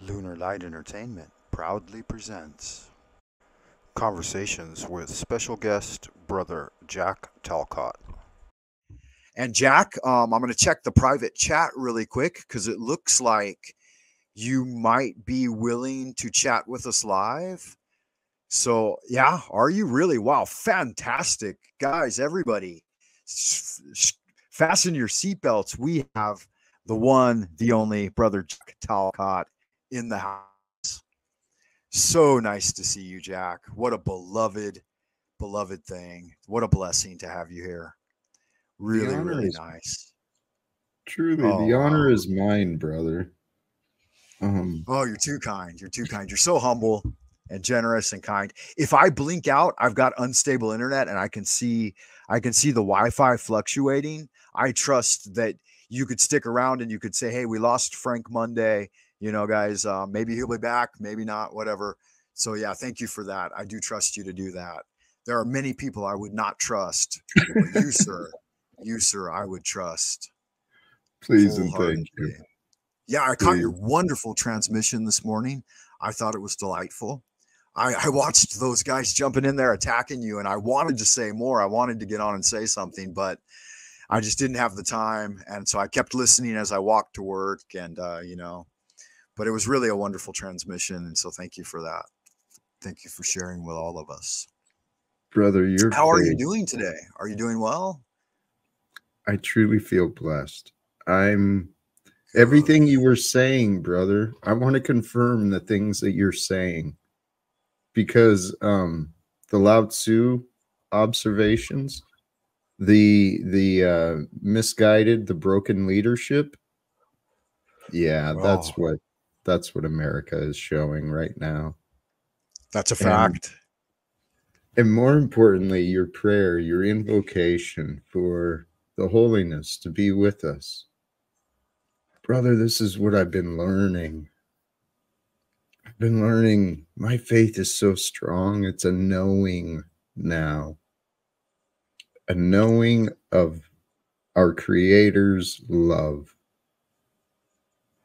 Lunar Light Entertainment proudly presents conversations with special guest brother Jack Talcott. And Jack, I'm going to check the private chat really quick because it looks like you might be willing to chat with us live. So, yeah, are you really? Wow, fantastic. Guys, everybody, fasten your seatbelts. We have the one, the only brother Jack Talcott in the house. So nice to see you, Jack. What a beloved thing. What a blessing to have you here. The Really, honor really is nice. truly Oh, the honor wow. is mine, brother. Oh, you're too kind. You're too kind. You're so humble and generous and kind. If I blink out, I've got unstable internet and I can see the Wi-Fi fluctuating. I trust that you could stick around and you could say, "Hey, we lost Frank Monday. Guys, maybe he'll be back, maybe not, whatever." So yeah, thank you for that. I do trust you to do that. There are many people I would not trust, but you, sir, I would trust Please and thank you. wholeheartedly. Yeah, I caught your Please. wonderful transmission this morning. I thought it was delightful. I watched those guys jumping in there attacking you, and I wanted to say more. I wanted to get on and say something, but I just didn't have the time. And so I kept listening as I walked to work, but it was really a wonderful transmission. And so thank you for that. Thank you for sharing with all of us. Brother, your How are you faith, doing today? Are you doing well? I truly feel blessed. I'm Good. everything you were saying, brother. I want to confirm the things that you're saying because the Lao Tzu observations, the misguided, the broken leadership. Yeah, Oh, that's what America is showing right now. that's a And fact. And more importantly, your prayer, your invocation for the holiness to be with us. Brother, this is what I've been learning. I've been learning my faith is so strong. It's a knowing now, a knowing of our Creator's love.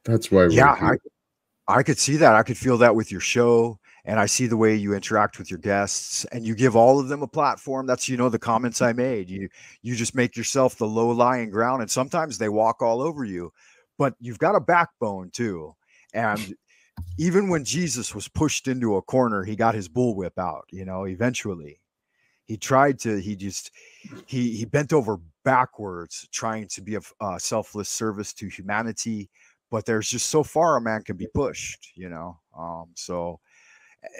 That's why we're Yeah, here. I could see that. I could feel that with your show. And I see the way you interact with your guests and you give all of them a platform. That's, the comments I made. You just make yourself the low lying ground. And sometimes they walk all over you, but you've got a backbone too. And even when Jesus was pushed into a corner, he got his bullwhip out, eventually. He bent over backwards trying to be of selfless service to humanity, but there's just so far a man can be pushed.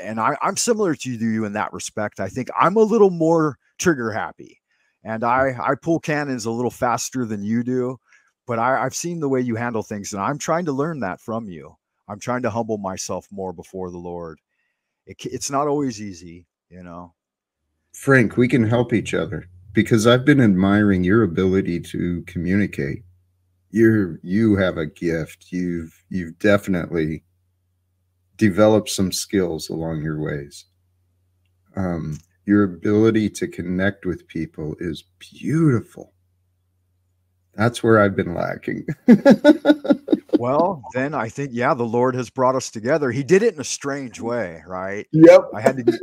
And I'm similar to you in that respect. I think I'm a little more trigger happy, and I pull cannons a little faster than you do, but I've seen the way you handle things, and I'm trying to learn that from you. I'm trying to humble myself more before the Lord. It's not always easy. Frank, we can help each other because I've been admiring your ability to communicate. You have a gift. You've definitely develop some skills along your ways. Your ability to connect with people is beautiful. That's where I've been lacking. Well, then I think, yeah, the Lord has brought us together. He did it in a strange way, right? Yep. I had to get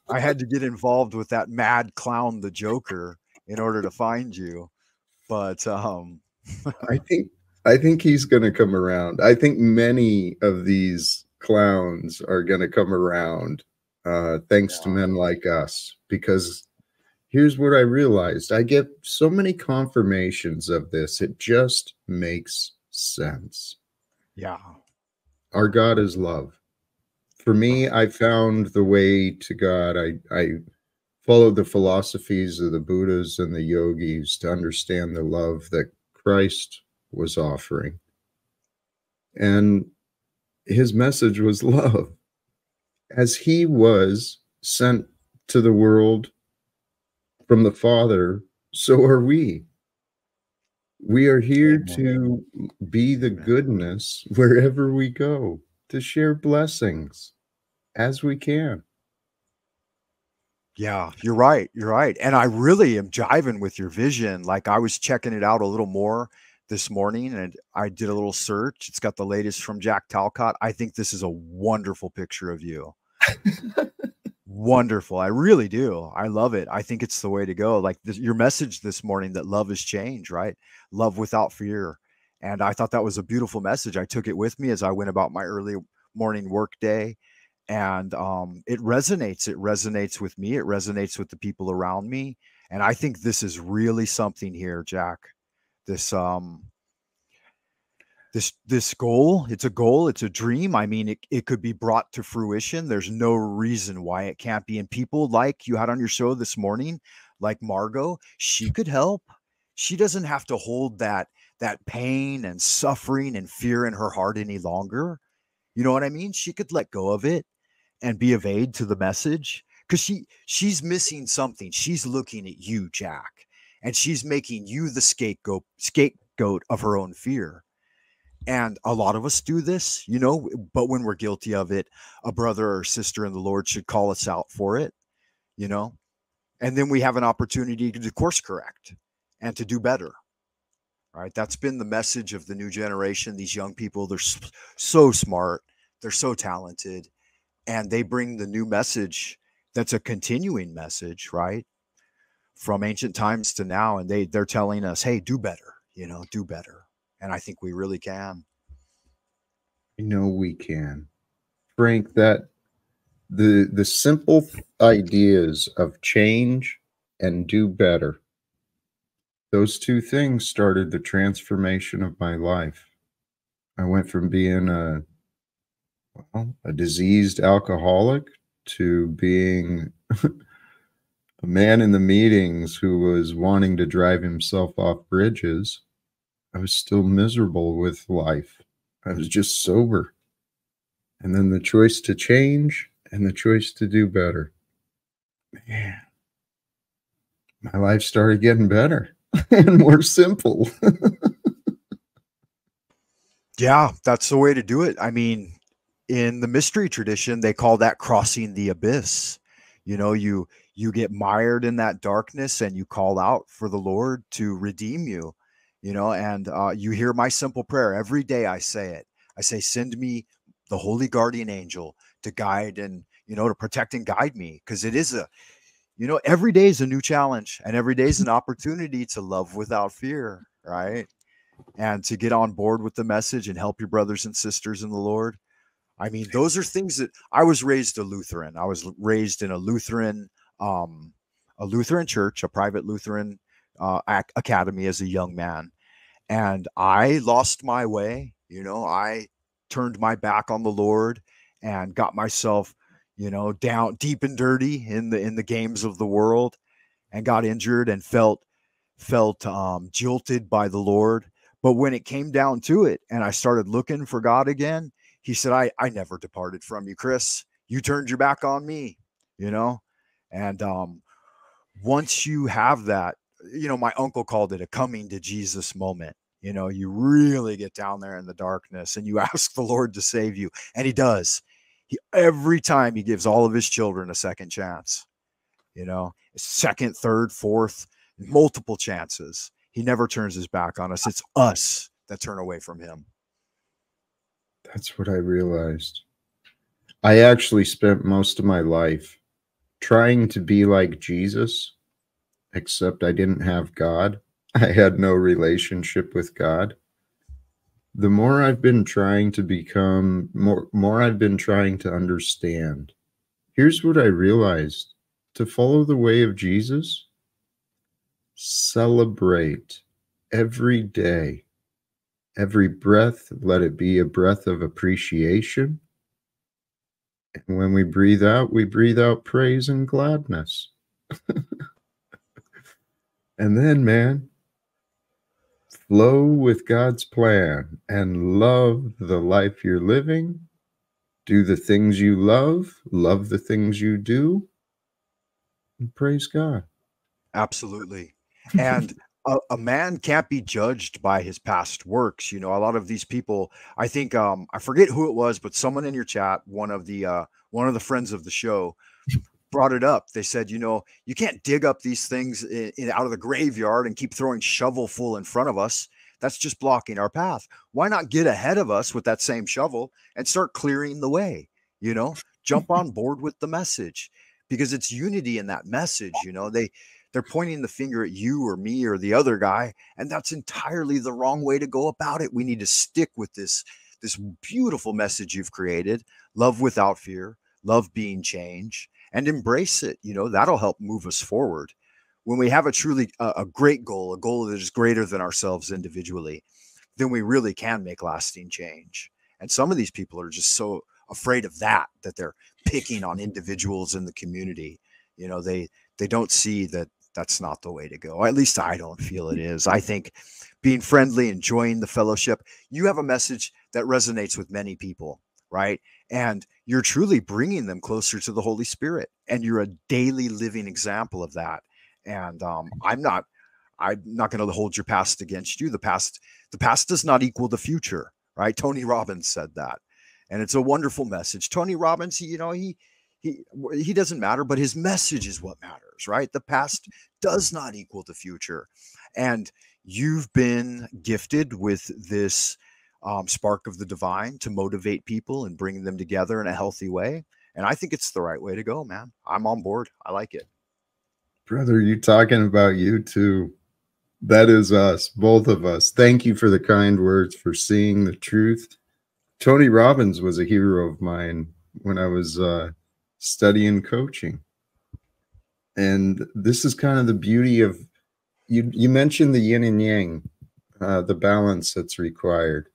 I had to get involved with that mad clown, the Joker, in order to find you. But I think I think he's going to come around. I think many of these clowns are going to come around thanks to yeah, men like us because here's what I realized. I get so many confirmations of this. It just makes sense. yeah, Our God is love. For me, I found the way to God. I followed the philosophies of the Buddhas and the yogis to understand the love that Christ was offering. And his message was love. As he was sent to the world from the Father, so are we. We are here amen, to be the amen. goodness wherever we go, to share blessings as we can. Yeah, you're right. You're right. And I really am jiving with your vision. Like I was checking it out a little more this morning, and I did a little search. It's got the latest from Jack Talcott. I think this is a wonderful picture of you. Wonderful. I really do. I love it. I think it's the way to go. Like your message this morning, that love is change, right? Love without fear. And I thought that was a beautiful message. I took it with me as I went about my early morning work day. And it resonates. It resonates with me. It resonates with the people around me. And I think this is really something here, Jack. This this goal, it's a goal, it's a dream. I mean, it could be brought to fruition. There's no reason why it can't be. And people like you had on your show this morning, like Margot, she could help. She doesn't have to hold that pain and suffering and fear in her heart any longer. You know what I mean? She could let go of it and be of aid to the message, because she's missing something. She's looking at you, Jack, and she's making you the scapegoat of her own fear. And a lot of us do this, you know, but when we're guilty of it, a brother or sister in the Lord should call us out for it, you know, and then we have an opportunity to course correct and to do better. Right. That's been the message of the new generation. These young people, they're so smart. They're so talented, and they bring the new message that's a continuing message, right? From ancient times to now. And they're telling us, hey, do better, you know, do better. And I think we really can. You know, we can. Frank, that the simple ideas of change and do better, those two things started the transformation of my life. I went from being a diseased alcoholic to being a man in the meetings who was wanting to drive himself off bridges. I was still miserable with life. I was just sober. And then the choice to change and the choice to do better. Man, my life started getting better and more simple. Yeah, that's the way to do it. I mean, in the mystery tradition, they call that crossing the abyss. You know, you get mired in that darkness and you call out for the Lord to redeem you, you know, and you hear my simple prayer every day. I say it. I say, send me the holy guardian angel to guide and, you know, to protect and guide me. Because it is you know, every day is a new challenge, and every day is an opportunity to love without fear, right? And to get on board with the message and help your brothers and sisters in the Lord. I mean, those are things that I was raised a Lutheran. I was raised in a Lutheran church, a private Lutheran academy as a young man. And I lost my way. You know, I turned my back on the Lord and got myself, you know, down deep and dirty in the games of the world, and got injured and felt jilted by the Lord. But when it came down to it and I started looking for God again, he said, I never departed from you, Chris. You turned your back on me, you know? And once you have that, you know, my uncle called it a coming to Jesus moment. You know, you really get down there in the darkness and you ask the Lord to save you. And he does. Every time he gives all of his children a second chance, you know, second, third, fourth, multiple chances. He never turns his back on us. It's us that turn away from him. That's what I realized. I actually spent most of my life trying to be like Jesus, except I didn't have God. I had no relationship with God. The more I've been trying to become, more I've been trying to understand. Here's what I realized. To follow the way of Jesus, celebrate every day. Every breath, let it be a breath of appreciation. And when we breathe out praise and gladness. And then, man, flow with God's plan and love the life you're living. Do the things you love the things you do, and praise God. Absolutely. And a man can't be judged by his past works. You know, a lot of these people, I think, I forget who it was, but someone in your chat, one of the friends of the show, brought it up. They said, you know, you can't dig up these things out of the graveyard and keep throwing shovelful in front of us. That's just blocking our path. Why not get ahead of us with that same shovel and start clearing the way? You know, jump on board with the message, because it's unity in that message. You know, they're pointing the finger at you or me or the other guy, and that's entirely the wrong way to go about it. We need to stick with this beautiful message you've created: love without fear, love being change, and embrace it. You know, that'll help move us forward. When we have a truly a great goal, a goal that is greater than ourselves individually, then we really can make lasting change. And some of these people are just so afraid of that they're picking on individuals in the community. You know, they don't see that that's not the way to go. At least I don't feel it is. I think being friendly, enjoying the fellowship, you have a message that resonates with many people, right? And you're truly bringing them closer to the Holy Spirit, and you're a daily living example of that. And I'm not going to hold your past against you. The past does not equal the future, right? Tony Robbins said that, and it's a wonderful message. Tony Robbins, he doesn't matter, but his message is what matters, right? The past does not equal the future, and you've been gifted with this spark of the divine to motivate people and bring them together in a healthy way. And I think it's the right way to go, man. I'm on board. I like it. Brother, you talking about you too. That is us, both of us. Thank you for the kind words, for seeing the truth. Tony Robbins was a hero of mine when I was studying coaching. And this is kind of the beauty of, you mentioned the yin and yang, the balance that's required.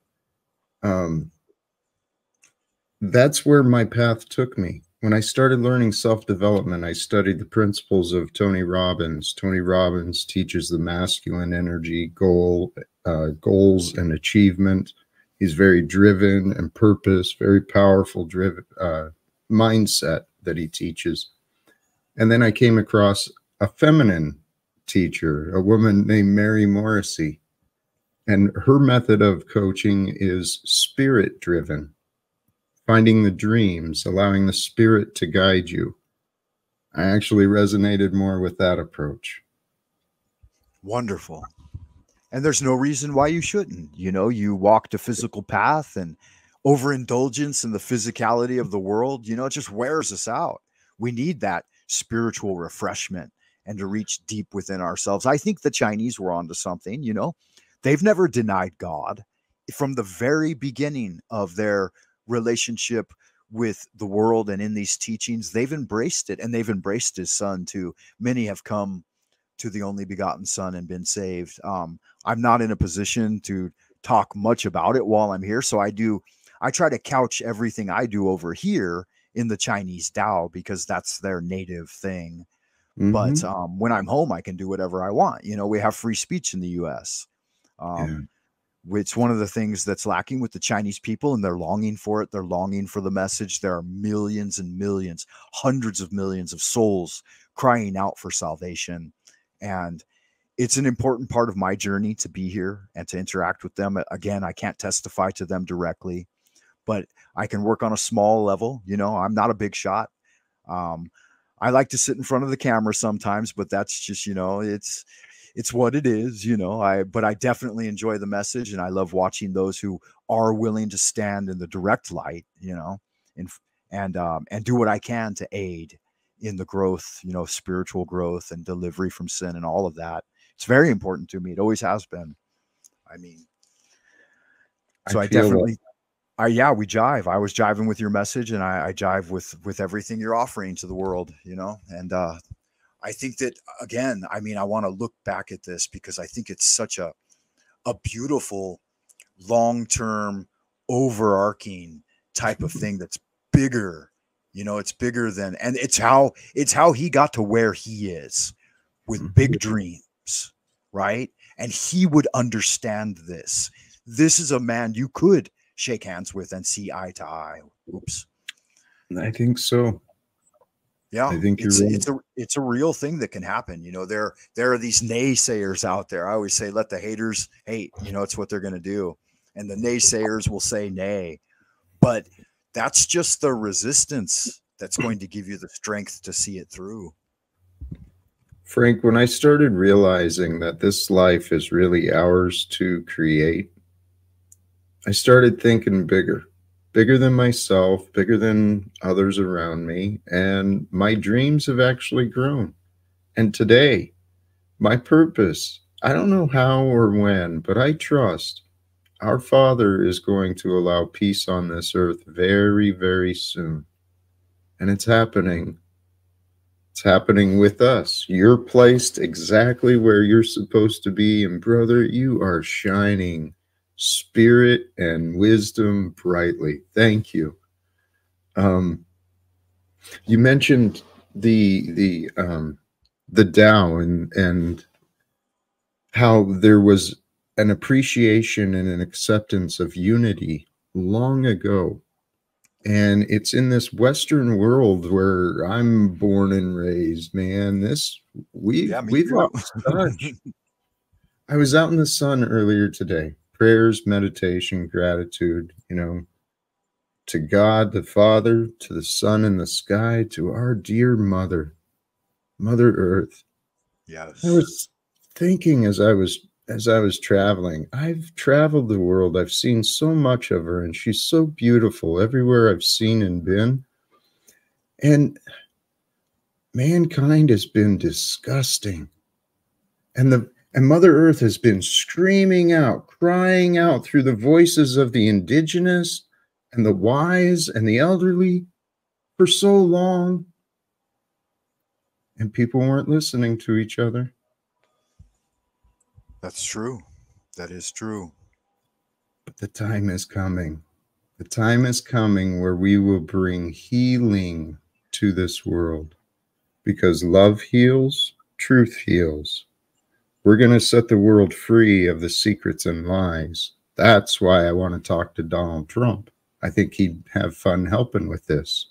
That's where my path took me. When I started learning self-development, I studied the principles of Tony Robbins. Tony Robbins teaches the masculine energy, goals and achievement. He's very driven and purpose, very powerful driven mindset that he teaches. And then I came across a feminine teacher, a woman named Mary Morrissey. And her method of coaching is spirit-driven. Finding the dreams, allowing the spirit to guide you. I actually resonated more with that approach. Wonderful. And there's no reason why you shouldn't. You know, you walked a physical path, and overindulgence in the physicality of the world, you know, it just wears us out. We need that spiritual refreshment and to reach deep within ourselves. I think the Chinese were onto something. You know, they've never denied God. From the very beginning of their relationship with the world and in these teachings, they've embraced it, and they've embraced his son too. Many have come to the only begotten son and been saved. I'm not in a position to talk much about it while I'm here. So I try to couch everything I do over here in the Chinese Tao, because that's their native thing. Mm-hmm. But when I'm home, I can do whatever I want. You know, we have free speech in the US. It's one of the things that's lacking with the Chinese people, and they're longing for it. They're longing for the message. There are millions and millions, hundreds of millions of souls crying out for salvation. And it's an important part of my journey to be here and to interact with them. Again, I can't testify to them directly, but I can work on a small level. You know, I'm not a big shot. I like to sit in front of the camera sometimes, but that's just, you know, it's what it is, you know. But I definitely enjoy the message, and I love watching those who are willing to stand in the direct light, you know, and do what I can to aid in the growth, you know, spiritual growth and delivery from sin and all of that. It's very important to me. It always has been. I mean, so I definitely, we jive. I was jiving with your message, and I jive with everything you're offering to the world, you know, and I think that, again, I mean, I want to look back at this because I think it's such a beautiful, long-term, overarching type of thing that's bigger. You know, it's bigger than, and it's how he got to where he is with big dreams, right? And he would understand this. This is a man you could shake hands with and see eye to eye. Oops. I think so. Yeah, I think it's a real thing that can happen. You know, there are these naysayers out there. I always say, let the haters hate. You know, it's what they're going to do, and the naysayers will say nay. But that's just the resistance that's going to give you the strength to see it through. Frank, when I started realizing that this life is really ours to create, I started thinking bigger, bigger than myself, bigger than others around me. And my dreams have actually grown. And today, my purpose, I don't know how or when, but I trust our Father is going to allow peace on this earth very, very soon. And it's happening. It's happening with us. You're placed exactly where you're supposed to be. And brother, you are shining spirit and wisdom brightly. Thank you. You mentioned the Tao and how there was an appreciation and an acceptance of unity long ago. And it's in this Western world where I'm born and raised, man. Yeah, me We've too. lost touch. I was out in the sun earlier today. Prayers, meditation, gratitude, to God the Father, to the sun in the sky, to our dear Mother Earth. I Yes. was thinking as I was traveling, I've traveled the world. I've seen so much of her, and she's so beautiful everywhere I've seen and been. And mankind has been disgusting. And Mother Earth has been screaming out, crying out through the voices of the indigenous and the wise and the elderly for so long. And people weren't listening to each other. That's true. That is true. But the time is coming. The time is coming where we will bring healing to this world, because love heals, truth heals. We're going to set the world free of the secrets and lies. That's why I want to talk to Donald Trump. I think he'd have fun helping with this.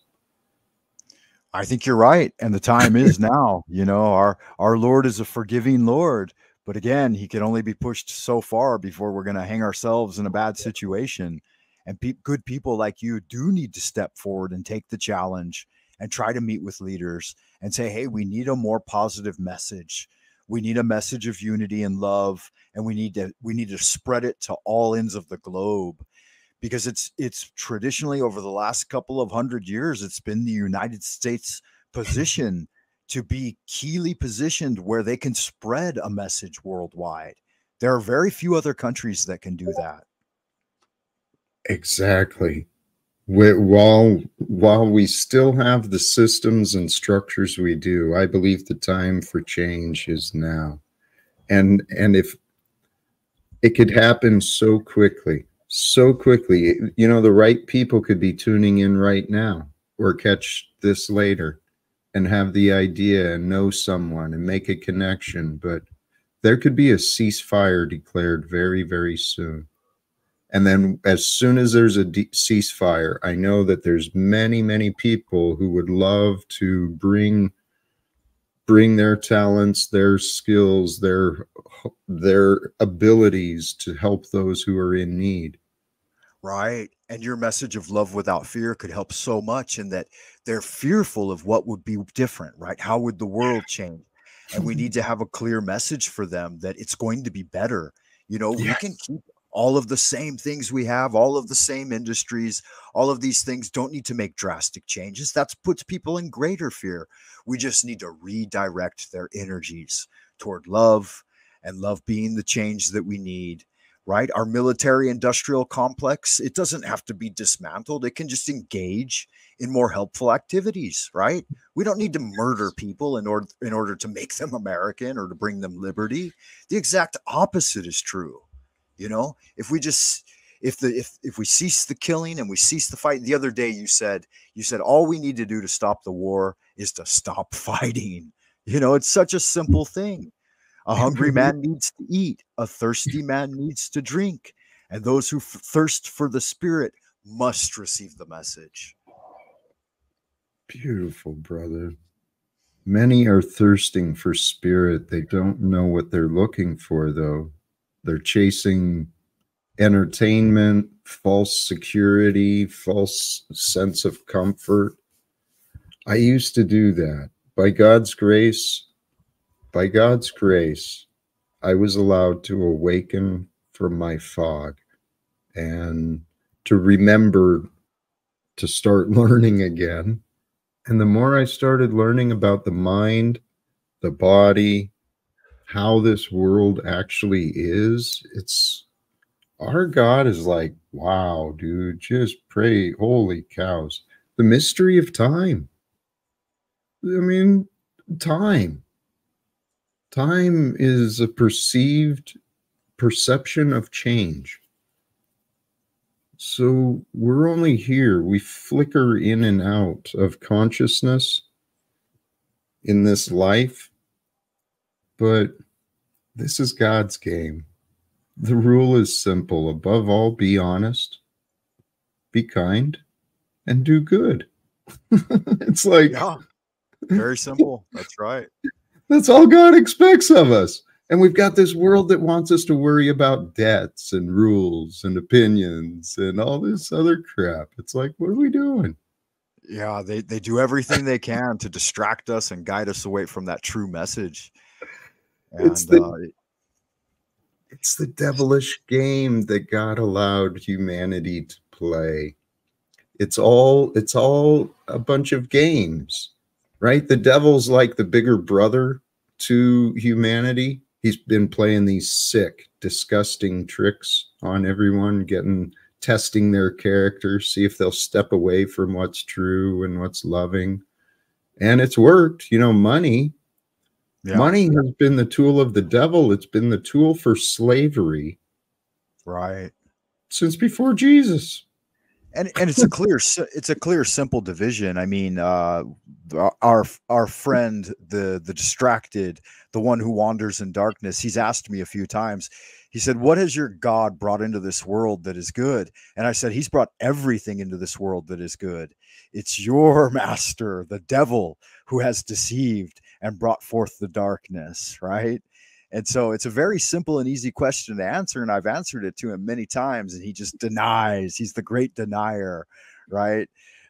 I think you're right, and the time is now. Our Lord is a forgiving Lord, but again, he can only be pushed so far before we're going to hang ourselves in a bad situation. And good people like you do need to step forward and take the challenge and try to meet with leaders and say, "Hey, we need a more positive message. We need a message of unity and love, and we need to spread it to all ends of the globe." Because it's traditionally over the last couple of 100 years, it's been the United States position to be keyly positioned where they can spread a message worldwide. There are very few other countries that can do that. Exactly. While we still have the systems and structures we do, I believe the time for change is now. And if it could happen so quickly, the right people could be tuning in right now or catch this later and have the idea and know someone and make a connection. But there could be a ceasefire declared very, very soon. And then as soon as there's a ceasefire, I know that there's many, many people who would love to bring their talents, their skills, their abilities to help those who are in need. Right. And your message of love without fear could help so much in that they're fearful of what would be different, right? How would the world change? And we need to have a clear message for them that it's going to be better. We can Yes. keep all of the same things we have, all of the same industries, all of these things don't need to make drastic changes. That puts people in greater fear. We just need to redirect their energies toward love, and love being the change that we need, right? Our military industrial complex, it doesn't have to be dismantled. It can just engage in more helpful activities, right? We don't need to murder people in order to make them American or to bring them liberty. The exact opposite is true. If we just if we cease the killing and we cease the fight. The other day you said all we need to do to stop the war is to stop fighting. It's such a simple thing. A hungry man needs to eat, a thirsty man needs to drink, and those who thirst for the Spirit must receive the message. Beautiful, brother. Many are thirsting for spirit. They don't know what they're looking for, though. They're chasing entertainment, false security, false sense of comfort. I used to do that. By God's grace, By God's grace, I was allowed to awaken from my fog and to remember to start learning again. And the more I started learning about the mind, the body, how this world actually is, it's our God is like, wow, dude, just pray, holy cows. The mystery of time. I mean, time. Time is a perceived perception of change. So we're only here. We flicker in and out of consciousness in this life, but this is God's game. The rule is simple. Above all, be honest, be kind, and do good. It's like, Yeah, very simple. That's right. that's all God expects of us. And we've got this world that wants us to worry about debts and rules and opinions and all this other crap. It's like, what are we doing? Yeah, they do everything they can to distract us and guide us away from that true message. It's And the it's the devilish game that God allowed humanity to play. It's all a bunch of games, right? The devil's like the bigger brother to humanity. He's been playing these sick, disgusting tricks on everyone, testing their character, see if they'll step away from what's true and what's loving. And it's worked. You know, money has been the tool of the devil. It's been the tool for slavery. Right. Since before Jesus. And it's a clear simple division. I mean, our friend, the distracted, the one who wanders in darkness, he's asked me a few times. He said, what has your God brought into this world that is good? And I said, he's brought everything into this world that is good. It's your master, the devil, who has deceived and brought forth the darkness, right? And so it's a very simple and easy question to answer. And I've answered it to him many times, and he just denies. He's the great denier, right?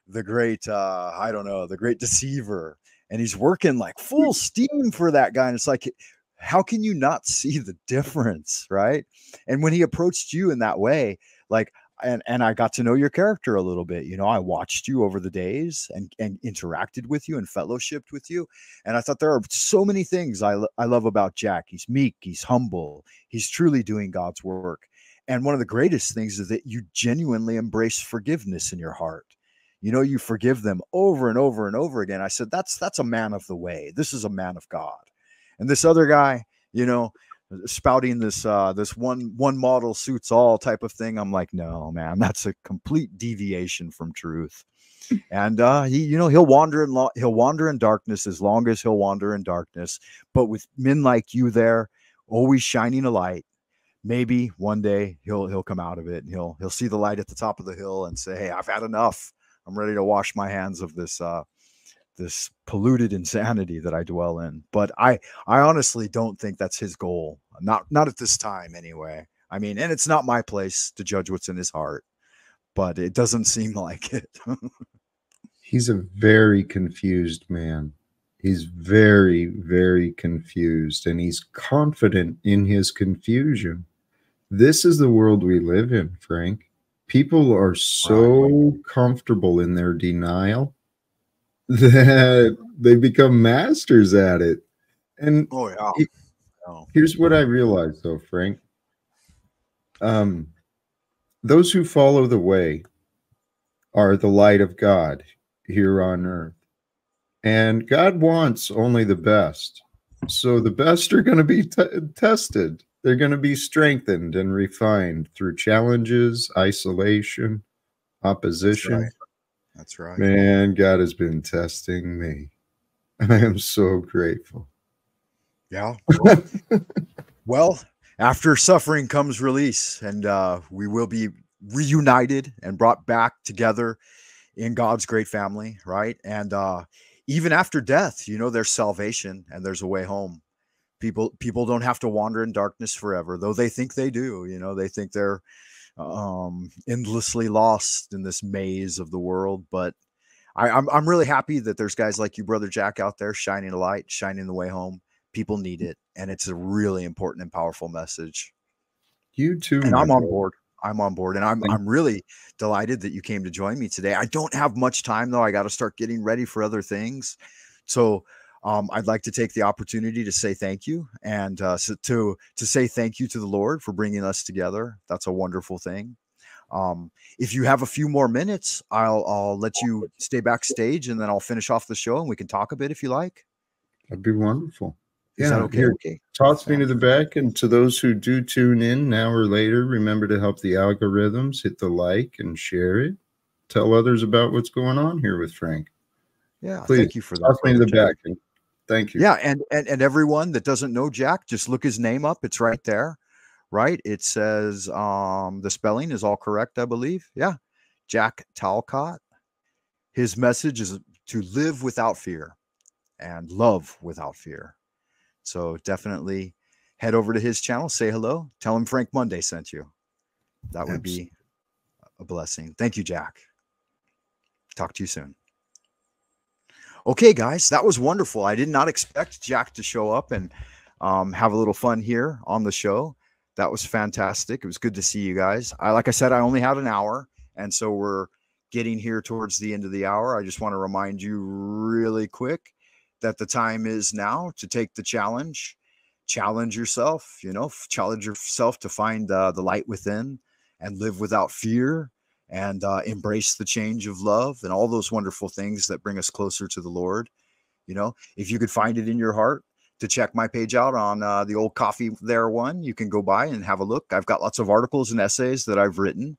The great, I don't know, the great deceiver. And he's working like full steam for that guy. And it's like, how can you not see the difference, right? And when he approached you in that way, like, and I got to know your character a little bit. You know, I watched you over the days and interacted with you and fellowshipped with you. And I thought there are so many things I love about Jack. He's meek, he's humble, he's truly doing God's work. And one of the greatest things is that you genuinely embrace forgiveness in your heart. You know, you forgive them over and over and over again. I said, that's a man of the way. This is a man of God. And this other guy, you know, spouting this one model suits all type of thing. I'm like, no, man, that's a complete deviation from truth. And he'll wander in darkness as long as he'll wander in darkness. But with men like you there, always shining a light, maybe one day he'll come out of it and he'll see the light at the top of the hill and say, hey, I've had enough. I'm ready to wash my hands of this polluted insanity that I dwell in. But I honestly don't think that's his goal. Not at this time anyway. I mean, and it's not my place to judge what's in his heart, but it doesn't seem like it. He's a very confused man. He's very, very confused, and he's confident in his confusion. This is the world we live in, Frank. People are so comfortable in their denial that they become masters at it. And here's what I realized, though, Frank. Those who follow the way are the light of God here on earth. And God wants only the best. So the best are going to be tested. They're going to be strengthened and refined through challenges, isolation, opposition. That's right. Man, God has been testing me. I am so grateful. Yeah. Well, after suffering comes release, and we will be reunited and brought back together in God's great family, right? And even after death, you know, there's salvation and there's a way home. People don't have to wander in darkness forever, though they think they do. You know, they think they're endlessly lost in this maze of the world. But I'm really happy that there's guys like you, Brother Jack, out there shining a light, shining the way home, People need it, and it's a really important and powerful message. You too, And my I'm on brother. board. I'm on board, and I'm really delighted that you came to join me today. I don't have much time though. I got to start getting ready for other things. So I'd like to take the opportunity to say thank you, and to say thank you to the Lord for bringing us together. That's a wonderful thing. If you have a few more minutes, I'll let you stay backstage, and then I'll finish off the show, and we can talk a bit if you like. That'd be wonderful. Is that Yeah, okay? here, Okay. toss me to the back. And to those who do tune in now or later, remember to help the algorithms, hit the like and share it. Tell others about what's going on here with Frank. Yeah, Please, thank you for that, toss me to Brother the Jack. back. And thank you. Yeah, and everyone that doesn't know Jack, just look his name up. It's right there, right? It says the spelling is all correct, I believe. Yeah, Jack Talcott. His message is to live without fear and love without fear. So definitely head over to his channel, say hello, tell him Frank Monday sent you. That would be a blessing. Thank you, Jack. Talk to you soon. Okay, guys, that was wonderful. I did not expect Jack to show up and have a little fun here on the show. That was fantastic. It was good to see you guys. Like I said, I only had an hour, and so we're getting here towards the end of the hour. I just want to remind you really quick that the time is now to take the challenge. Challenge yourself, challenge yourself to find the light within and live without fear, and embrace the change of love and all those wonderful things that bring us closer to the Lord. If you could find it in your heart to check my page out on the old Coffee There one, you can go by and have a look. I've got lots of articles and essays that I've written.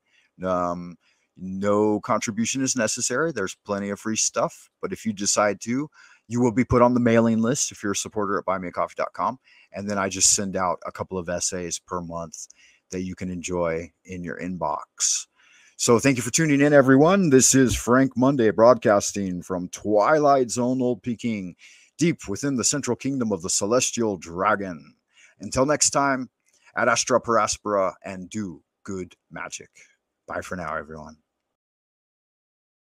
No contribution is necessary. There's plenty of free stuff. But if you decide to, you will be put on the mailing list if you're a supporter at buymeacoffee.com. And then I just send out a couple of essays per month that you can enjoy in your inbox. So thank you for tuning in, everyone. This is Frank Monday broadcasting from Twilight Zone Old Peking, deep within the central kingdom of the celestial dragon. Until next time, ad astra per aspera, and do good magic. Bye for now, everyone.